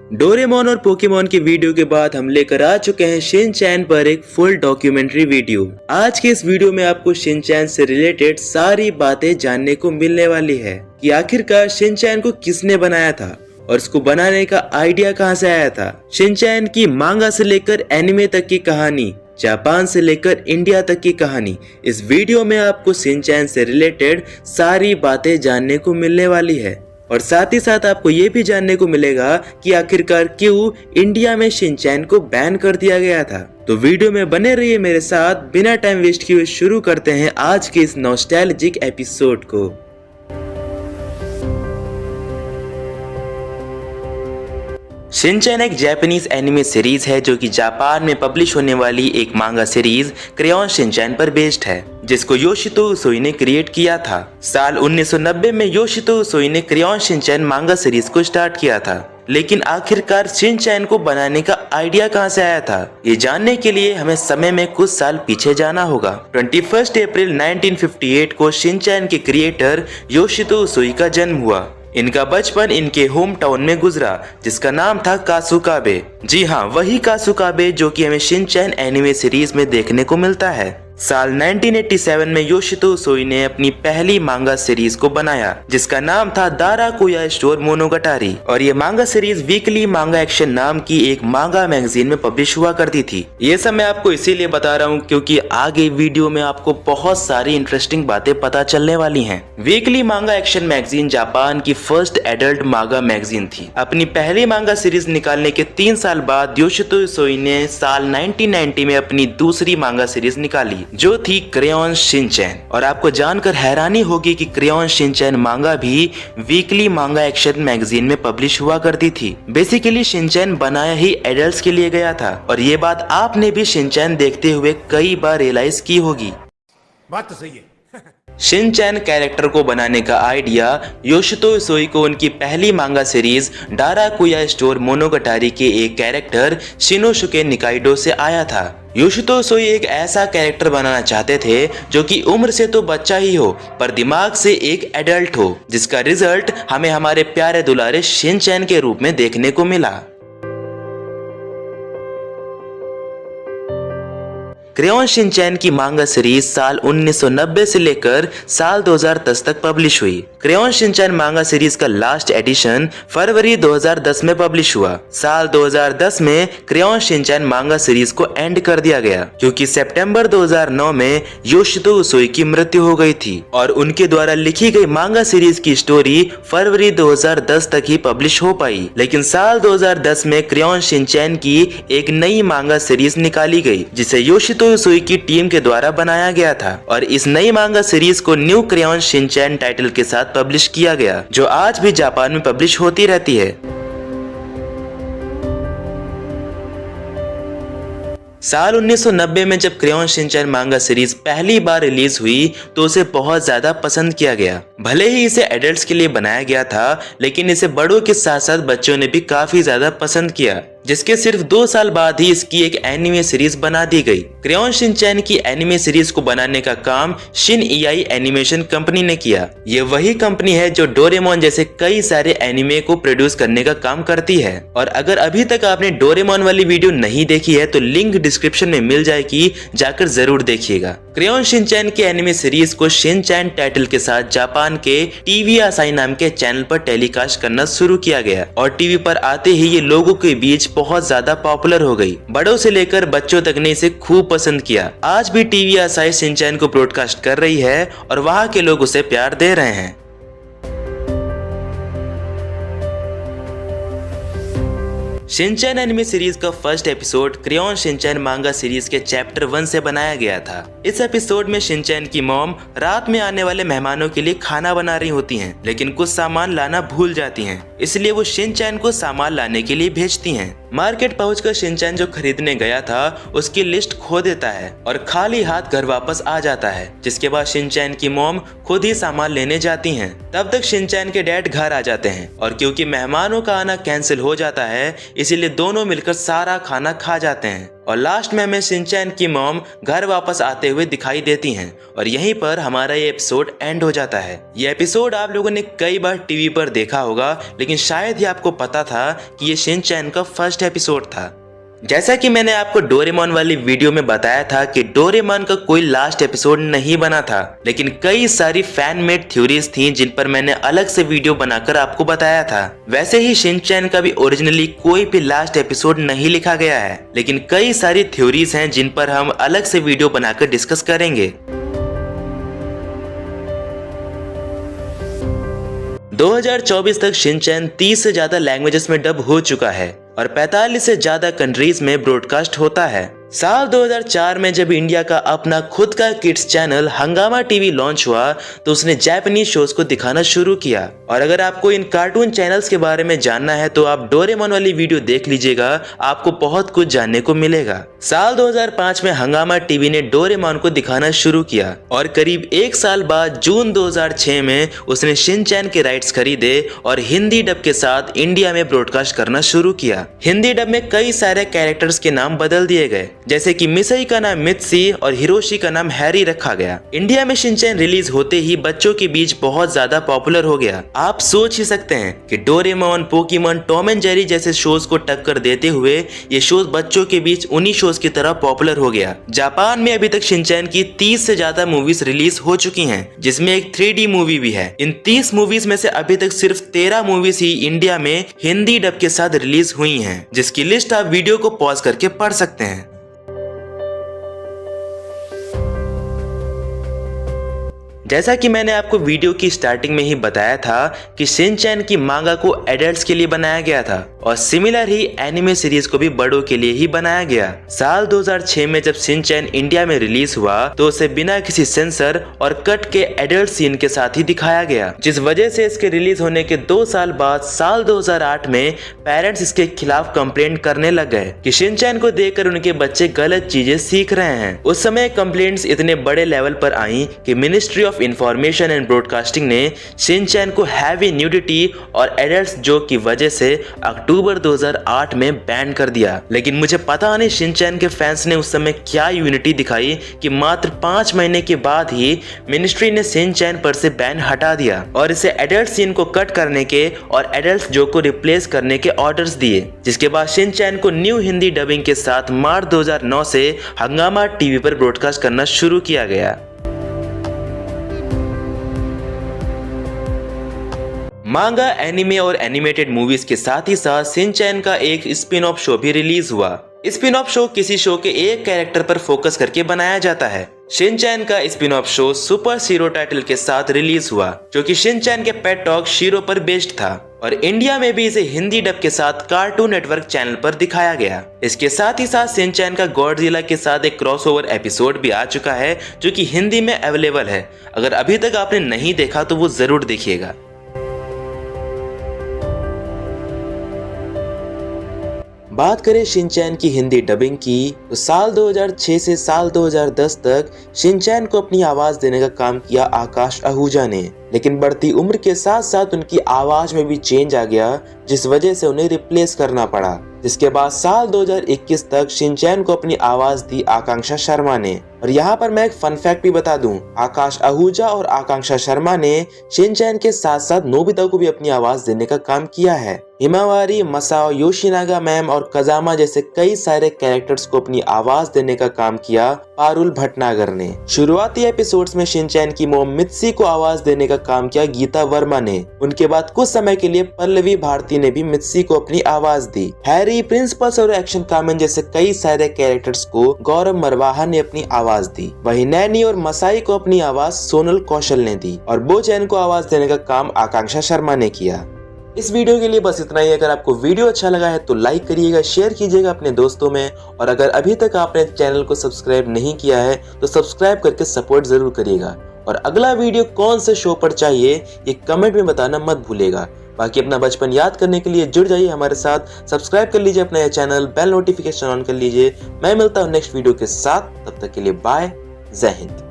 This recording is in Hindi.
डोरेमोन और पोकेमोन की वीडियो के बाद हम लेकर आ चुके हैं शिनचैन पर एक फुल डॉक्यूमेंट्री वीडियो। आज के इस वीडियो में आपको शिनचैन से रिलेटेड सारी बातें जानने को मिलने वाली है कि आखिरकार शिनचैन को किसने बनाया था और इसको बनाने का आइडिया कहां से आया था। शिनचैन की मांगा से लेकर एनिमे तक की कहानी, जापान से लेकर इंडिया तक की कहानी, इस वीडियो में आपको शिनचैन से रिलेटेड सारी बातें जानने को मिलने वाली है। और साथ ही साथ आपको ये भी जानने को मिलेगा कि आखिरकार क्यों इंडिया में शिनचैन को बैन कर दिया गया था। तो वीडियो में बने रहिए मेरे साथ। बिना टाइम वेस्ट किए शुरू करते हैं आज के इस नॉस्टैल्जिक एपिसोड को। शिनचैन एक जापानीज एनिमे सीरीज है जो कि जापान में पब्लिश होने वाली एक मांगा सीरीज क्रेयॉन शिनचैन पर बेस्ड है, जिसको योशितो उसोई ने क्रिएट किया था। साल 1990 में योशितो उसोई ने क्रेयॉन शिनचैन मांगा सीरीज को स्टार्ट किया था, लेकिन आखिरकार शिनचैन को बनाने का आइडिया कहां से आया था, ये जानने के लिए हमें समय में कुछ साल पीछे जाना होगा। 21 अप्रैल 1958 को शिनचैन के क्रिएटर योशितो उसोई का जन्म हुआ। इनका बचपन इनके होम टाउन में गुजरा, जिसका नाम था कासुकाबे। जी हाँ, वही कासुकाबे जो कि हमें शिनचैन एनिमे सीरीज में देखने को मिलता है। साल 1987 में योशितो उसोई ने अपनी पहली मांगा सीरीज को बनाया, जिसका नाम था दाराकुया स्टोर मोनोगाटारी, और ये मांगा सीरीज वीकली मांगा एक्शन नाम की एक मांगा मैगजीन में पब्लिश हुआ करती थी। ये सब मैं आपको इसीलिए बता रहा हूँ क्योंकि आगे वीडियो में आपको बहुत सारी इंटरेस्टिंग बातें पता चलने वाली हैं। वीकली मांगा एक्शन मैगजीन जापान की फर्स्ट एडल्ट मांगा मैगजीन थी। अपनी पहली मांगा सीरीज निकालने के 3 साल बाद योशितो उसोई ने साल 1990 में अपनी दूसरी मांगा सीरीज निकाली, जो थी क्रेयॉन शिनचैन। और आपको जानकर हैरानी होगी कि क्रेयॉन शिनचैन मांगा भी वीकली मांगा एक्शन मैगजीन में पब्लिश हुआ करती थी। बेसिकली शिनचैन बनाया ही एडल्ट्स के लिए गया था, और ये बात आपने भी शिनचैन देखते हुए कई बार रियलाइज की होगी। बात तो सही है। शिनचैन कैरेक्टर को बनाने का आइडिया योशितो उसोई को उनकी पहली मांगा सीरीज दाराकुया स्टोर मोनोगाटारी के एक कैरेक्टर शिनोसुके निकाइडो से आया था। योशितो उसोई एक ऐसा कैरेक्टर बनाना चाहते थे जो कि उम्र से तो बच्चा ही हो पर दिमाग से एक एडल्ट हो, जिसका रिजल्ट हमें हमारे प्यारे दुलारे शिनचैन के रूप में देखने को मिला। क्रेयॉन शिनचैन की मांगा सीरीज साल 1990 से लेकर साल 2010 तक पब्लिश हुई। क्रेयॉन शिनचैन मांगा सीरीज का लास्ट एडिशन फरवरी 2010 में पब्लिश हुआ। साल 2010 में क्रेयॉन शिनचैन मांगा सीरीज को एंड कर दिया गया क्योंकि सितंबर 2009 में योशितो उसोई की मृत्यु हो गई थी और उनके द्वारा लिखी गई मांगा सीरीज की स्टोरी फरवरी 2010 तक ही पब्लिश हो पाई। लेकिन साल 2010 में क्रेयॉन शिनचैन की एक नई मांगा सीरीज निकाली गई, जिसे योशितो उसोई की टीम के द्वारा बनाया गया था, और इस नई मांगा सीरीज को न्यू क्रेयॉन शिनचैन टाइटल के साथ पब्लिश किया गया, जो आज भी जापान में पब्लिश होती रहती है। साल 1990 में जब क्रेयॉन शिनचैन मांगा सीरीज पहली बार रिलीज हुई तो उसे बहुत ज्यादा पसंद किया गया। भले ही इसे एडल्ट्स के लिए बनाया गया था, लेकिन इसे बड़ों के साथ साथ बच्चों ने भी काफी ज्यादा पसंद किया, जिसके सिर्फ 2 साल बाद ही इसकी एक एनिमे सीरीज बना दी गई। क्रेयॉन शिनचैन की एनिमे सीरीज को बनाने का काम शिन इयाई एनिमेशन कंपनी ने किया। ये वही कंपनी है जो डोरेमोन जैसे कई सारे एनिमे को प्रोड्यूस करने का काम करती है। और अगर अभी तक आपने डोरेमोन वाली वीडियो नहीं देखी है तो लिंक डिस्क्रिप्शन में मिल जाएगी, जाकर जरूर देखिएगा। क्रेयॉन शिनचैन की एनिमे सीरीज को शिनचैन टाइटल के साथ जापान के टीवी आसाई नाम के चैनल पर टेलीकास्ट करना शुरू किया गया, और टीवी पर आते ही ये लोगों के बीच बहुत ज्यादा पॉपुलर हो गई। बड़ों से लेकर बच्चों तक ने इसे खूब पसंद किया। आज भी टीवी आसाई शिनचैन को ब्रॉडकास्ट कर रही है और वहां के लोग उसे प्यार दे रहे हैं। शिनचैन एनिमे सीरीज का फर्स्ट एपिसोड क्रेयॉन शिनचैन मांगा सीरीज के चैप्टर 1 से बनाया गया था। इस एपिसोड में शिनचैन की मॉम रात में आने वाले मेहमानों के लिए खाना बना रही होती हैं, लेकिन कुछ सामान लाना भूल जाती हैं, इसलिए वो शिनचैन को सामान लाने के लिए भेजती हैं। मार्केट पहुंचकर शिनचैन जो खरीदने गया था उसकी लिस्ट खो देता है और खाली हाथ घर वापस आ जाता है, जिसके बाद शिनचैन की मॉम खुद ही सामान लेने जाती हैं। तब तक शिनचैन के डैड घर आ जाते हैं, और क्योंकि मेहमानों का आना कैंसिल हो जाता है इसीलिए दोनों मिलकर सारा खाना खा जाते हैं। और लास्ट में हमें शिनचैन की मॉम घर वापस आते हुए दिखाई देती हैं और यहीं पर हमारा ये एपिसोड एंड हो जाता है। ये एपिसोड आप लोगों ने कई बार टीवी पर देखा होगा, लेकिन शायद ही आपको पता था कि ये शिनचैन का फर्स्ट एपिसोड था। जैसा कि मैंने आपको डोरेमोन वाली वीडियो में बताया था कि डोरेमोन का कोई लास्ट एपिसोड नहीं बना था, लेकिन कई सारी फैन मेड थ्योरीज थी जिन पर मैंने अलग से वीडियो बनाकर आपको बताया था। वैसे ही शिनचैन का भी ओरिजिनली कोई भी लास्ट एपिसोड नहीं लिखा गया है, लेकिन कई सारी थ्योरीज हैं जिन पर हम अलग से वीडियो बनाकर डिस्कस करेंगे। 2024 तक शिनचैन 30 से ज्यादा लैंग्वेजेस में डब हो चुका है और 45 से ज्यादा कंट्रीज में ब्रॉडकास्ट होता है। साल 2004 में जब इंडिया का अपना खुद का किड्स चैनल हंगामा टीवी लॉन्च हुआ तो उसने जापानीज शोज को दिखाना शुरू किया। और अगर आपको इन कार्टून चैनल्स के बारे में जानना है तो आप डोरेमोन वाली वीडियो देख लीजिएगा, आपको बहुत कुछ जानने को मिलेगा। साल 2005 में हंगामा टीवी ने डोरेमोन को दिखाना शुरू किया और करीब एक साल बाद जून 2006 में उसने शिनचैन के राइट्स खरीदे और हिंदी डब के साथ इंडिया में ब्रॉडकास्ट करना शुरू किया। हिंदी डब में कई सारे कैरेक्टर्स के नाम बदल दिए गए, जैसे कि मिसई का नाम मित्सी और हिरोशी का नाम हैरी रखा गया। इंडिया में शिनचैन रिलीज होते ही बच्चों के बीच बहुत ज्यादा पॉपुलर हो गया। आप सोच ही सकते हैं कि Doraemon, Pokemon, Tom and Jerry जैसे शोज को टक्कर देते हुए ये शोज बच्चों के बीच उन्हीं शोज की तरह पॉपुलर हो गया। जापान में अभी तक शिनचैन की 30 से ज्यादा मूवीज रिलीज हो चुकी हैं, जिसमें एक 3D मूवी भी है। इन 30 मूवीज में से अभी तक सिर्फ 13 मूवीज ही इंडिया में हिंदी डब के साथ रिलीज हुई हैं, जिसकी लिस्ट आप वीडियो को पॉज करके पढ़ सकते हैं। जैसा कि मैंने आपको वीडियो की स्टार्टिंग में ही बताया था कि शिनचैन की मांगा को एडल्ट्स के लिए बनाया गया था और सिमिलर ही एनिमे सीरीज को भी बड़ों के लिए ही बनाया गया। साल 2006 में जब शिनचैन इंडिया में रिलीज हुआ तो उसे बिना किसी सेंसर और कट के एडल्ट सीन के साथ ही दिखाया गया, जिस वजह से इसके रिलीज होने के 2 साल बाद साल 2008 में पेरेंट्स इसके खिलाफ कंप्लेंट करने लग गए कि शिनचैन को देखकर उनके बच्चे गलत चीजें सीख रहे हैं। उस समय कंप्लेंट्स इतने बड़े लेवल पर आई कि ministry of information and broadcasting ने शिनचैन को हैवी न्यूडिटी और एडल्ट जोक की वजह से अक्टूबर 2008 में बैन कर दिया। लेकिन मुझे पता नहीं शिनचैन के फैंस ने उस समय क्या यूनिटी दिखाई कि मात्र 5 महीने के बाद ही मिनिस्ट्री ने शिनचैन पर से बैन हटा दिया और इसे एडल्ट सीन को कट करने के और एडल्ट जोक को रिप्लेस करने के ऑर्डर्स दिए, जिसके बाद शिनचैन को न्यू हिंदी डबिंग के साथ मार्च 2009 से हंगामा टीवी पर ब्रॉडकास्ट करना शुरू किया गया। मांगा, एनिमे और एनिमेटेड मूवीज के साथ ही साथ शिनचैन का एक स्पिन ऑफ शो भी रिलीज हुआ। स्पिन ऑफ शो किसी शो के एक कैरेक्टर पर फोकस करके बनाया जाता है। शिनचैन का spin off show super shero title के साथ रिलीज हुआ, जो कि शिनचैन के पेट डॉग शीरो पर बेस्ड था और इंडिया में भी इसे हिंदी डब के साथ कार्टून नेटवर्क चैनल पर दिखाया गया। इसके साथ ही साथ शिनचैन का गॉडजिला के साथ एक क्रॉसओवर एपिसोड भी आ चुका है, जो कि हिंदी में अवेलेबल है। अगर अभी तक आपने नहीं देखा तो वो जरूर देखिएगा। बात करें शिनचैन की हिंदी डबिंग की तो साल 2006 से साल 2010 तक शिनचैन को अपनी आवाज देने का काम किया आकाश आहूजा ने, लेकिन बढ़ती उम्र के साथ साथ उनकी आवाज में भी चेंज आ गया, जिस वजह से उन्हें रिप्लेस करना पड़ा। जिसके बाद साल 2021 तक शिनचैन को अपनी आवाज दी आकांक्षा शर्मा ने। और यहाँ पर मैं एक फन फैक्ट भी बता दूं, आकाश आहूजा और आकांक्षा शर्मा ने शिनचैन के साथ साथ नोबिता को भी अपनी आवाज देने का काम किया है। हिमावारी, मसाओ, योशिनागा मैम और कजामा जैसे कई सारे कैरेक्टर्स को अपनी आवाज देने का काम किया पारुल भटनागर ने। शुरुआती एपिसोड्स में शिनचैन की मोम मित्सी को आवाज देने का काम किया गीता वर्मा ने। उनके बाद कुछ समय के लिए पल्लवी भारती ने भी मित्सी को अपनी आवाज दी। हैरी, प्रिंसिपल्स और एक्शन कामेन जैसे कई सारे कैरेक्टर्स को गौरव मरवाहा ने अपनी आवाज दी। वहीं नैनी और मसाई को अपनी आवाज सोनल कौशल ने दी और बोचैन को आवाज देने का काम आकांक्षा शर्मा ने किया। इस वीडियो के लिए बस इतना ही। अगर आपको वीडियो अच्छा लगा है तो लाइक करिएगा, शेयर कीजिएगा अपने दोस्तों में, और अगर अभी तक आपने चैनल को सब्सक्राइब नहीं किया है तो सब्सक्राइब करके सपोर्ट जरूर करिएगा। और अगला वीडियो कौन से शो पर चाहिए ये कमेंट में बताना मत भूलिएगा। बाकी अपना बचपन याद करने के लिए जुड़ जाइए हमारे साथ, सब्सक्राइब कर लीजिए अपना चैनल, बेल नोटिफिकेशन ऑन कर लीजिए। मैं मिलता हूँ नेक्स्ट वीडियो के साथ, तब तक के लिए बाय, जय हिंद।